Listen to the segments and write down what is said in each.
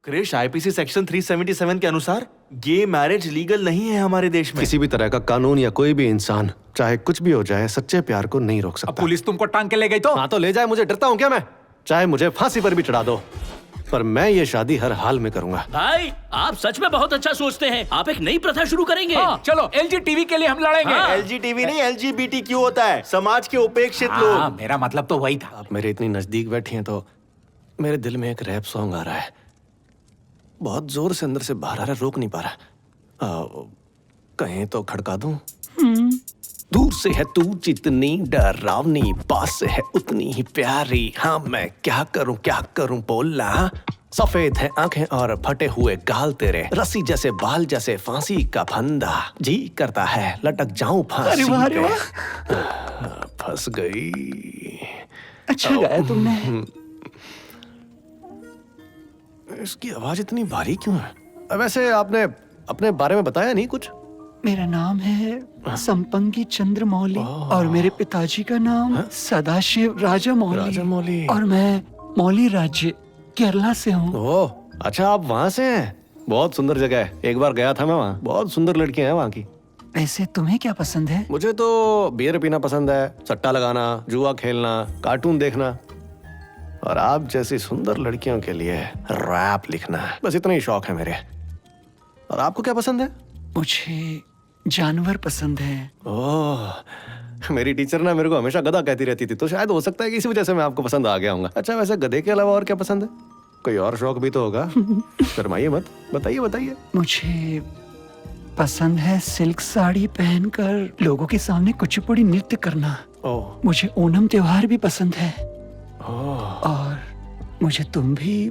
Krrish, IPC section 377 के अनुसार gay marriage legal नहीं है हमारे देश में। किसी भी तरह का कानून या कोई भी इंसान चाहे कुछ भी हो जाए सच्चे प्यार को नहीं रोक अब सकता। पुलिस तुमको टांग के ले गई तो? हाँ तो ले जाए, मुझे डरता हूँ क्या मैं? चाहे मुझे फांसी पर भी चढ़ा दो, पर मैं ये शादी हर हाल में करूंगा। भाई आप सच में बहुत अच्छा सोचते हैं। आप एक नई प्रथा शुरू करेंगे। हाँ, चलो एलजीटीवी के लिए हम लड़ेंगे। एलजीटीवी नहीं, एलजीबीटीक्यू होता है, समाज के उपेक्षित हाँ, लोग। मेरा मतलब तो वही था। आप मेरे इतनी नजदीक बैठी हैं तो मेरे दिल में एक रैप सॉन्ग आ रहा है, बहुत जोर से अंदर से बाहर आ रहा है, रोक नहीं पा रहा। कहीं तो खड़का दूं? दूर से है तू जितनी डरावनी, पास से है उतनी ही प्यारी। हाँ मैं क्या करूं बोलना। सफेद है आंखें और फटे हुए गाल तेरे, रस्सी जैसे बाल जैसे फांसी का फंदा। जी करता है लटक जाऊं फांसी पे। फंस गई। अच्छा गाया तुमने। इसकी आवाज इतनी भारी क्यों है? वैसे आपने अपने बारे में बताया नहीं कुछ? मेरा नाम है संपंगी चंद्र मौली और मेरे पिताजी का नाम सदाशिव राजा मौली और मैं मौली राज्य केरला से हूँ। ओह अच्छा, आप वहाँ से हैं? बहुत सुंदर जगह है, एक बार गया था मैं वहाँ। बहुत सुंदर लड़कियां हैं वहाँ की। वैसे तुम्हें क्या पसंद है? मुझे तो बियर पीना पसंद है, सट्टा लगाना, जुआ खेलना, कार्टून देखना और आप जैसी सुंदर लड़कियों के लिए रैप लिखना है। बस इतना ही शौक है मेरे। और आपको क्या पसंद है? मुझे जानवर पसंद है। ओह मेरी टीचर ना मेरे को हमेशा गधा कहती रहती थी, तो शायद हो सकता है कि इसी वजह से मैं आपको पसंद आ गया हूँगा। अच्छा वैसे गधे के अलावा और क्या पसंद है? कोई और शौक भी तो होगा। शर्माइए मत, बताइए। मुझे पसंद है सिल्क साड़ी पहनकर लोगों के सामने कुचिपुड़ी नृत्य करना। ओह मुझे ओणम त्योहार भी पसंद है ओह और मुझे तुम भी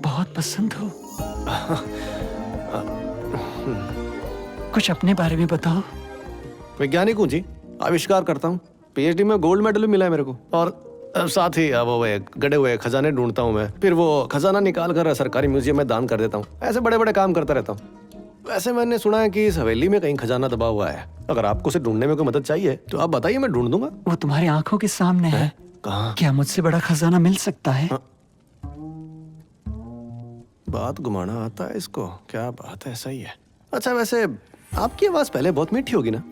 बहुत पसंद हो। कुछ अपने बारे में बताओ। वैज्ञानिक हूँ जी, आविष्कार करता हूँ। पीएचडी में गोल्ड मेडल भी मिला है मेरे को। और साथ ही वो गड़े हुए खजाने ढूंढता हूँ मैं, फिर वो खजाना निकाल कर सरकारी म्यूजियम में दान कर देता हूँ। ऐसे बड़े बड़े काम करता रहता हूँ। वैसे मैंने सुना है कि इस हवेली में कहीं खजाना दबा हुआ है। अगर आपको उसे ढूंढने में कोई मदद चाहिए तो आप बताइए, मैं ढूंढ दूंगा। वो तुम्हारी आंखों के सामने है। कहाँ? क्या मुझसे बड़ा खजाना मिल सकता है? बात घुमाना आता है इसको, क्या बात है, सही है। अच्छा वैसे आपकी आवाज पहले बहुत मीठी होगी ना?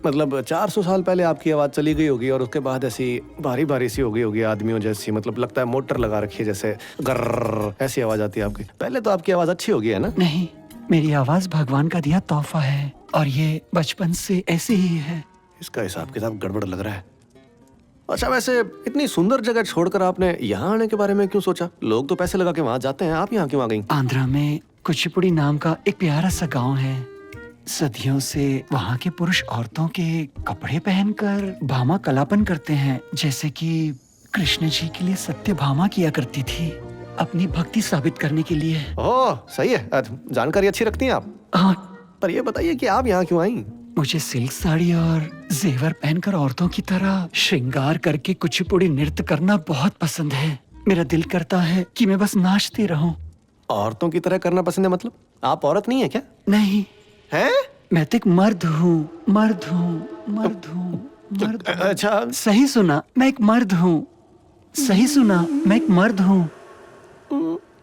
मतलब 400 साल पहले आपकी आवाज चली गई होगी और उसके बाद ऐसी भारी भारी सी हो गई होगी, आदमियों जैसी। मतलब लगता है मोटर लगा रखी है जैसे, गर्र ऐसी आवाज आती है आपकी। पहले तो आपकी आवाज अच्छी होगी, है ना? नहीं, मेरी आवाज भगवान का दिया तोहफा है और ये बचपन से ऐसी ही है। इसका हिसाब किताब गड़बड़ लग रहा है। अच्छा वैसे इतनी सुंदर जगह छोड़कर आपने यहाँ आने के बारे में क्यों सोचा? लोग तो पैसे लगा के वहाँ जाते हैं, आप यहाँ क्यों आ गई? आंध्रा में कुचिपुड़ी नाम का एक प्यारा सा गांव है। सदियों से वहाँ के पुरुष औरतों के कपड़े पहनकर भामा कलापन करते हैं, जैसे कि कृष्ण जी के लिए सत्य भामा किया करती थी, अपनी भक्ति साबित करने के लिए। ओह सही है, जानकारी अच्छी रखती हैं आप। हाँ, पर ये बताइए कि आप यहाँ क्यों आई? मुझे सिल्क साड़ी और जेवर पहनकर औरतों की तरह श्रृंगार करके कुचिपुड़ी नृत्य करना बहुत पसंद है। मेरा दिल करता है कि मैं बस नाचती रहूं। औरतों की तरह करना पसंद है? मतलब आप औरत नहीं है क्या? नहीं, हैं? मैं तो एक मर्द हूँ। अच्छा सही सुना, मैं एक मर्द हूँ। सही सुना, मैं एक मर्द हूँ।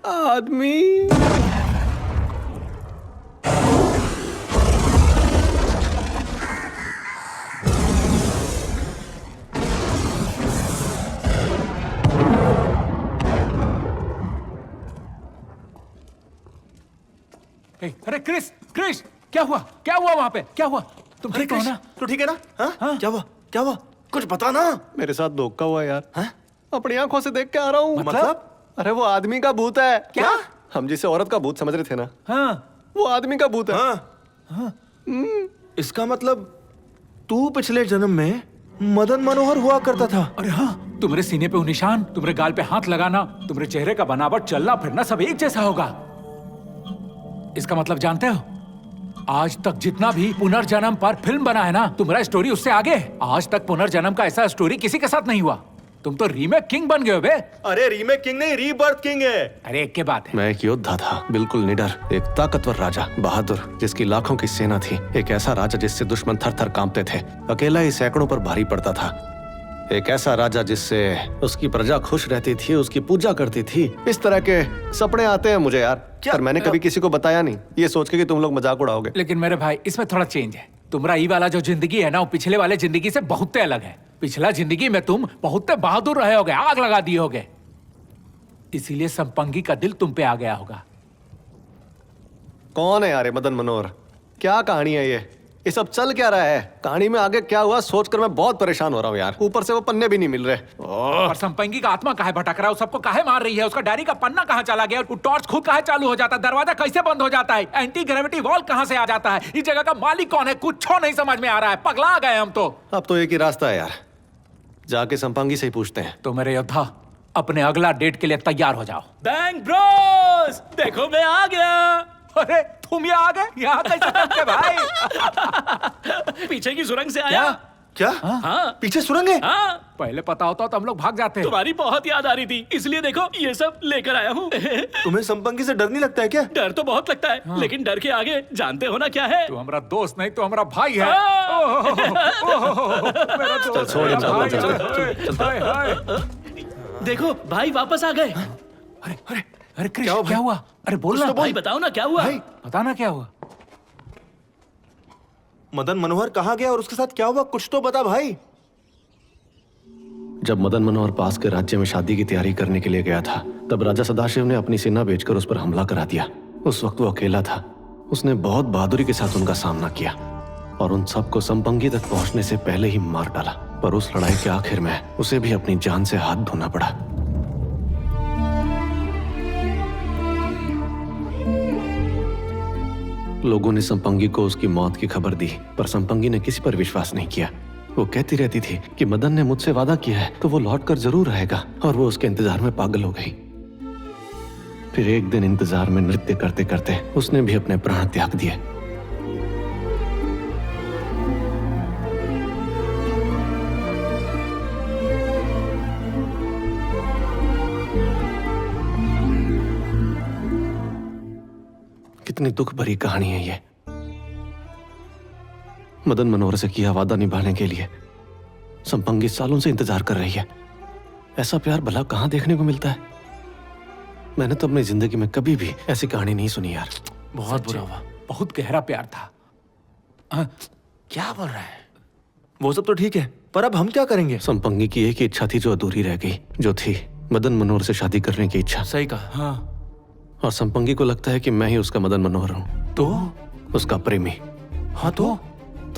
आदमी। अरे क्रिस, क्या हुआ वहाँ पे? क्या हुआ? तुम ठीक हो ना? तो ठीक है ना? हाँ? क्या हुआ? कुछ बता ना। मेरे साथ धोखा हुआ यार। हाँ? अपनी आंखों से देख के आ रहा हूँ। मतलब? अरे वो आदमी का भूत है। क्या? हम जिसे औरत का भूत समझ रहे थे ना, हाँ, वो आदमी का भूत है। हाँ? इसका मतलब तू पिछले जन्म में मदन मनोहर हुआ करता था। अरे हाँ, तुम्हारे सीने पे वो निशान, तुम्हारे गाल पे हाथ लगाना, तुम्हारे चेहरे का बनावट, चलना फिरना सब एक जैसा होगा। इसका मतलब जानते हो, आज तक जितना भी पुनर्जन्म पर फिल्म बना है ना, तुम्हारा स्टोरी उससे आगे है। आज तक पुनर्जन्म का ऐसा स्टोरी किसी के साथ नहीं हुआ। तुम तो रीमेक किंग बन गए हो बे। अरे रीमेक किंग नहीं, रीबर्थ किंग है। अरे एक के बात है। मैं एक योद्धा था, बिल्कुल निडर, एक ताकतवर राजा, बहादुर, जिसकी लाखों की सेना थी। एक ऐसा राजा जिससे दुश्मन थर थर कांपते थे। अकेला ही सैकड़ों पर भारी पड़ता था। एक ऐसा राजा जिससे उसकी प्रजा खुश रहती थी, उसकी पूजा करती थी। इस तरह के सपने आते हैं मुझे यार। पर मैंने कभी किसी को बताया नहीं, ये सोच के कि तुम लोग मजाक उड़ाओगे। लेकिन मेरे भाई इसमें थोड़ा चेंज है। तुम्हारा ये वाला जो जिंदगी है ना, वो पिछले वाले जिंदगी से बहुत अलग है। पिछला जिंदगी में तुम बहुत बहादुर रहे होगे, आग लगा दिए होगे, इसीलिए संपंगी का दिल तुम पे आ गया होगा। कौन है यार ये मदन मनोहर? क्या कहानी है ये सब चल क्या रहा है? कहानी में आगे क्या हुआ सोचकर मैं बहुत परेशान हो रहा हूँ यार। ऊपर से वो पन्ने भी नहीं मिल रहे। और संपंगी का आत्मा काहे भटक रहा है? सबको काहे मार रही है? उसका डायरी का पन्ना कहाँ चला गया? वो टॉर्च खुद काहे चालू हो जाता है? दरवाजा कैसे बंद हो जाता है? एंटी ग्रेविटी वॉल कहाँ से आ जाता है? इस जगह का मालिक कौन है? कुछ नहीं समझ में आ रहा है। पगला गए हम तो। अब तो एक ही रास्ता है यार, जाके संपंगी से ही पूछते हैं। तो मेरे योद्धा अपने अगला डेट के लिए तैयार हो जाओ। बैंक ब्रोस, देखो मैं आ गया। अरे तुम ये आ गए? यहाँ कैसे पहुंचे भाई? पीछे की सुरंग से आया। क्या? हाँ पीछे सुरंग है? हाँ, पहले पता होता तो हम लोग भाग जाते। तुम्हारी बहुत याद आ रही थी, इसलिए देखो ये सब लेकर आया हूँ। तुम्हें संपंगी से डर नहीं लगता है क्या? डर तो बहुत लगता है, लेकिन डर के आगे जानते हो ना क्या है? तू हमारा दोस्त नहीं तो हमारा भाई है। हाँ। मेरा दोस्त, चल, छोड़, मेरा चल, भाई चल, है। हाय, हाय। देखो भाई वापस आ गए। अरे अरे अरे कृष्ण, क्या हुआ? अरे बोल ना भाई बताओ ना क्या हुआ? भाई बताना क्या हुआ? मदन मनोहर कहाँ गया और उसके साथ क्या हुआ? कुछ तो बता भाई। जब मदन मनोहर पास के राज्य में शादी की तैयारी करने के लिए गया था, तब राजा सदाशिव ने अपनी सेना भेजकर उस पर हमला करा दिया। उस वक्त वो अकेला था। उसने बहुत बहादुरी के साथ उनका सामना किया और उन सबको संपंगी तक पहुंचने से पहले ही मार डाला। पर उस लड़ाई के आखिर में उसे भी अपनी जान से हाथ धोना पड़ा। लोगों ने संपंगी को उसकी मौत की खबर दी, पर संपंगी ने किसी पर विश्वास नहीं किया। वो कहती रहती थी कि मदन ने मुझसे वादा किया है तो वो लौटकर जरूर आएगा, और वो उसके इंतजार में पागल हो गई। फिर एक दिन इंतजार में नृत्य करते करते उसने भी अपने प्राण त्याग दिए। कितनी दुख भरी कहानी है ये। मदन मनोहर से किया वादा निभाने के लिए संपंगी सालों से इंतजार कर रही है। ऐसा प्यार भला कहां देखने को मिलता है? मैंने तो अपनी जिंदगी में कभी भी ऐसी कहानी नहीं सुनी यार। बहुत बुरा हुआ, बहुत गहरा प्यार था। क्या बोल रहा है? वो सब तो ठीक है, पर अब हम क्या करेंगे? संपंगी की एक ही इच्छा थी जो अधूरी रह गई, जो थी मदन मनोहर से शादी करने की इच्छा। सही कहा। हाँ और संपंगी को लगता है कि मैं ही उसका मदन मनोहर हूं, तो? उसका प्रेमी। हाँ तो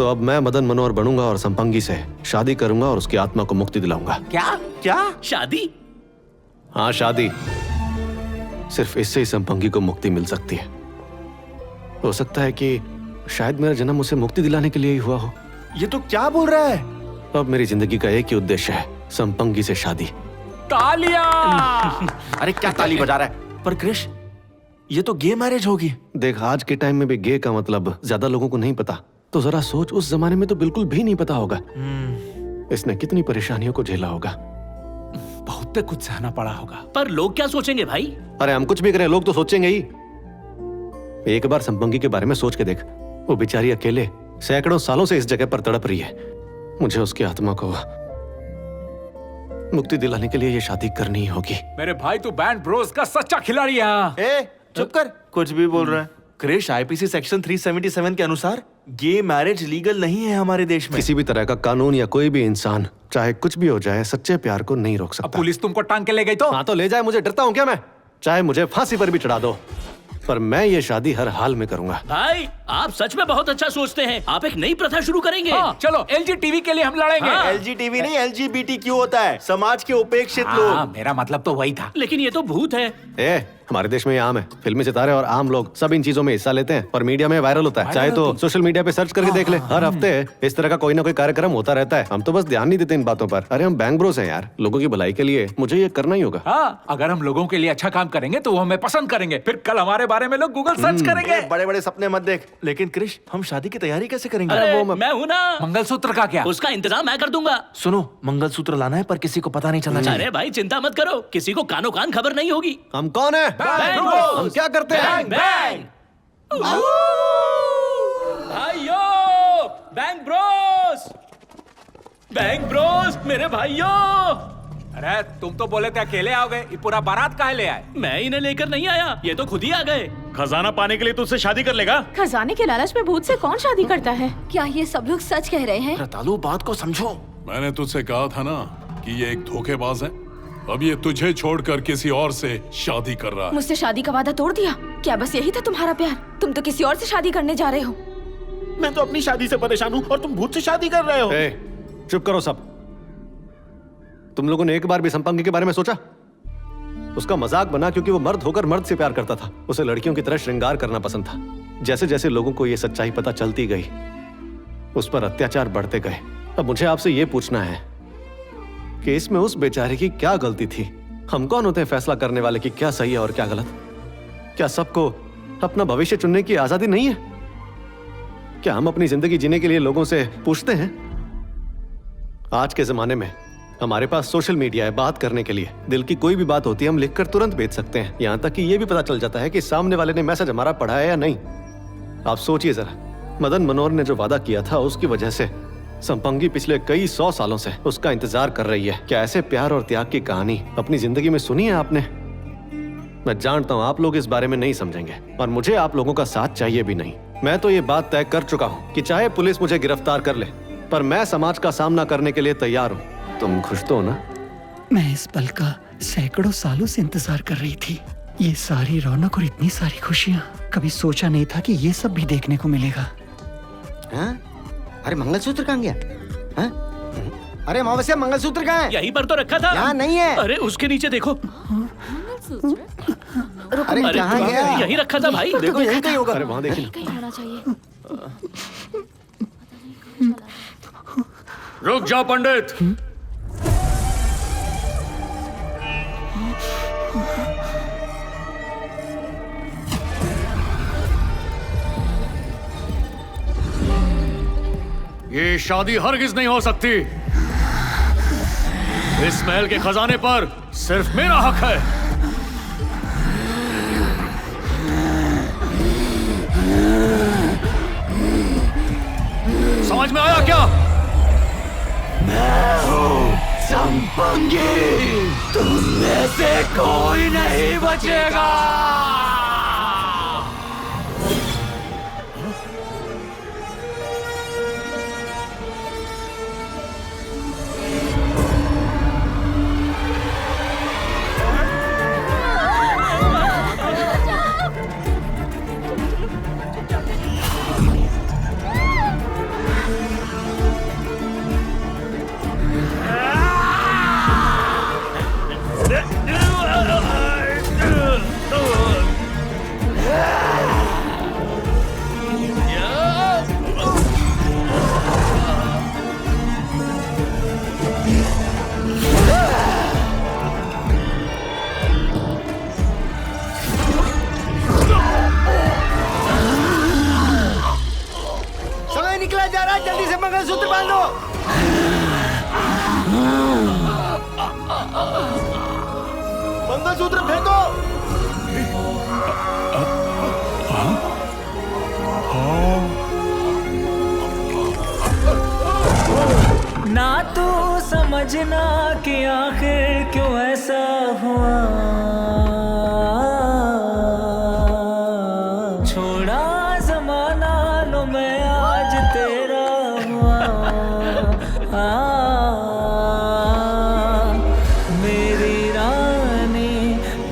अब मैं मदन मनोहर बनूंगा और संपंगी से शादी करूंगा और उसकी आत्मा को मुक्ति दिलाऊंगा। क्या? शादी? हाँ, शादी। सिर्फ इससे ही संपंगी को मुक्ति मिल सकती है। हो सकता है कि शायद मेरा जन्म उसे मुक्ति दिलाने के लिए ही हुआ हो। ये तो क्या बोल रहा है? अब मेरी जिंदगी का एक ही उद्देश्य है, संपंगी से शादी। तालियां! अरे क्या ताली बजा रहा है? पर कृष, ये तो गे मैरिज होगी। देख, आज के टाइम में भी गे का मतलब ज्यादा लोगों को नहीं पता, तो जरा सोच, उस जमाने में तो बिल्कुल भी नहीं पता होगा। इसने कितनी परेशानियों को झेला होगा। बहुत कुछ सहना पड़ा होगा। पर लोग क्या सोचेंगे भाई? अरे हम कुछ भी करें, लोग तो सोचेंगे ही। एक बार संपंगी के बारे में सोच के देख। वो बेचारी अकेले सैकड़ों सालों से इस जगह पर तड़प रही है। मुझे उसकी आत्मा को मुक्ति दिलाने के लिए ये शादी करनी ही होगी। मेरे भाई, तू बैंड ब्रोस का सच्चा खिलाड़ी है। ए, चुप कर, कुछ भी बोल रहा है। क्रिश, आईपीसी सेक्शन 377 के अनुसार गे मैरिज लीगल नहीं है हमारे देश में। किसी भी तरह का कानून या कोई भी इंसान, चाहे कुछ भी हो जाए, सच्चे प्यार को नहीं रोक अब सकता। पुलिस तुमको टांग के ले गई तो? हाँ तो ले जाए, मुझे डरता हूँ क्या मैं? चाहे मुझे फांसी पर भी चढ़ा दो, पर मैं ये शादी हर हाल में करूंगा। भाई आप सच में बहुत अच्छा सोचते हैं। आप एक नई प्रथा शुरू करेंगे। हाँ, चलो एलजी टीवी के लिए हम लड़ेंगे। हाँ। एलजीटीवी नहीं, एलजीबीटी होता है, समाज के उपेक्षित हाँ, लोग। मेरा मतलब तो वही था। लेकिन ये तो भूत है। ए, हमारे देश में ये आम है। फिल्मी सितारे और आम लोग सब इन चीजों में हिस्सा लेते हैं और मीडिया में वायरल होता है। चाहे तो सोशल मीडिया पे सर्च करके देख ले, हर हफ्ते इस तरह का कोई ना कोई कार्यक्रम होता रहता है। हम तो बस ध्यान नहीं देते इन बातों पर। अरे हम बैंक ब्रोस हैं यार, लोगों की भलाई के लिए मुझे ये करना ही होगा। हाँ, अगर हम लोगों के लिए अच्छा काम करेंगे तो वो हमें पसंद करेंगे। फिर कल हमारे बारे में लोग गूगल सर्च करेंगे। बड़े बड़े सपने मत देख। लेकिन क्रिश, हम शादी की तैयारी कैसे करेंगे? अरे मैं हूँ ना। मंगलसूत्र का क्या? उसका इंतजाम मैं कर दूंगा। सुनो, मंगलसूत्र लाना है पर किसी को पता नहीं चलना चाहिए। अरे भाई चिंता मत करो, किसी को कानो कान खबर नहीं होगी। हम कौन है? Bank Bros. हम क्या करते हैं? बैंग भाइयों, बैंक ब्रोस। बैंक ब्रोस, मेरे भाइयों। अरे तुम तो बोले थे अकेले आओगे, ये पूरा बारात काहे ले आए? मैं इन्हें लेकर नहीं आया, ये तो खुद ही आ गए। खजाना पाने के लिए तुझसे शादी कर लेगा? खजाने के लालच में भूत से कौन शादी करता है? क्या ये सब लोग सच कह रहे हैं? रतालू बात को समझो। मैंने तुझसे कहा था ना कि ये एक धोखेबाज है। अब ये तुझे छोड़कर किसी और से शादी कर रहा है। मुझसे शादी का वादा तोड़ दिया? क्या बस यही था तुम्हारा प्यार? तुम तो किसी और से शादी करने जा रहे हो। मैं तो अपनी शादी से परेशान हूँ और तुम भूत से शादी कर रहे हो। चुप करो सब। तुम लोगों ने एक बार भी संपंगी के बारे में सोचा? उसका मजाक बना क्योंकि वो मर्द होकर मर्द से प्यार करता था। उसे लड़कियों की तरह श्रृंगार करना पसंद था। जैसे जैसे लोगों को ये सच्चाई पता चलती गई, उस पर अत्याचार बढ़ते गए। अब मुझे आपसे ये पूछना है कि इसमें उस बेचारे की क्या गलती थी? हम कौन होते हैं फैसला करने वाले कि क्या सही है और क्या गलत? क्या सबको अपना भविष्य चुनने की आजादी नहीं है? क्या हम अपनी जिंदगी जीने के लिए लोगों से पूछते हैं? आज के जमाने में हमारे पास सोशल मीडिया है बात करने के लिए। दिल की कोई भी बात होती है हम लिखकर तुरंत भेज सकते हैं। यहां तक कि यह भी पता चल जाता है कि सामने वाले ने मैसेज हमारा पढ़ा है या नहीं। आप सोचिए जरा, मदन मनोहर ने जो वादा किया था उसकी वजह से संपंगी पिछले कई 100 सालों से उसका इंतजार कर रही है। क्या ऐसे प्यार और त्याग की कहानी अपनी जिंदगी में सुनी है आपने? मैं जानता हूं आप लोग इस बारे में नहीं समझेंगे और मुझे आप लोगों का साथ चाहिए भी नहीं। मैं तो ये बात तय कर चुका हूं कि चाहे पुलिस मुझे गिरफ्तार कर ले, पर मैं समाज का सामना करने के लिए तैयार हूं। तुम खुश तो हो ना? मैं इस पल का सैकड़ों सालों से इंतजार कर रही थी। ये सारी रौनक और इतनी सारी खुशियाँ, कभी सोचा नहीं था कि ये सब भी देखने को मिलेगा। हाँ? अरे मंगलसूत्र कहाँ गया? हाँ? अरे अमावस्या मंगलसूत्र कहाँ है? यहीं पर तो रखा था। यहाँ नहीं है। अरे उसके नीचे देखो। अरे कहाँ गया? यहीं रखा था भाई। देखो यहीं कहीं होगा। अरे वहां देखिए। कहीं होना चाहिए। रुक जाओ पंडित। ये शादी हरगिज नहीं हो सकती। इस महल के खजाने पर सिर्फ मेरा हक है। समझ में आया क्या? मैं हूँ संपंगी, तुम में से कोई नहीं बचेगा। समय निकला जा रहा है, जल्दी से मंगलसूत्र बांध लो। मंगलसूत्र फेंको। ना तू समझना कि आखिर क्यों ऐसा हुआ। छोड़ा जमाना लो मैं आज तेरा हुआ। मेरी रानी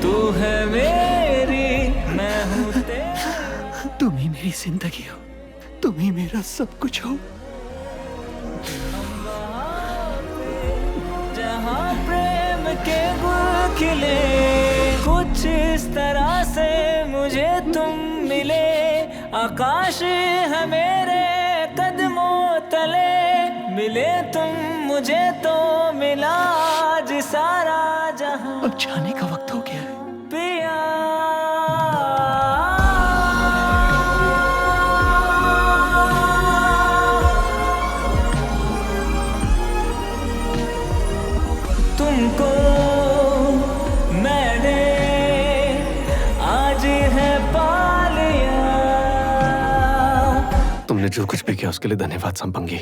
तू है मेरी, मैं हूँ तेरी। तुम ही मेरी जिंदगी हो, तुम ही मेरा सब कुछ हो। जहाँ प्रेम के गुल खिले, कुछ इस तरह से मुझे तुम मिले। आकाश है मेरे कदमों तले, मिले तुम मुझे तो मिला आज सारा जहां। अब जाने का वक्त हो गया है। पिया तुमको मैंने आज है पा लिया। तुमने जो कुछ भी किया उसके लिए धन्यवाद संपंगी।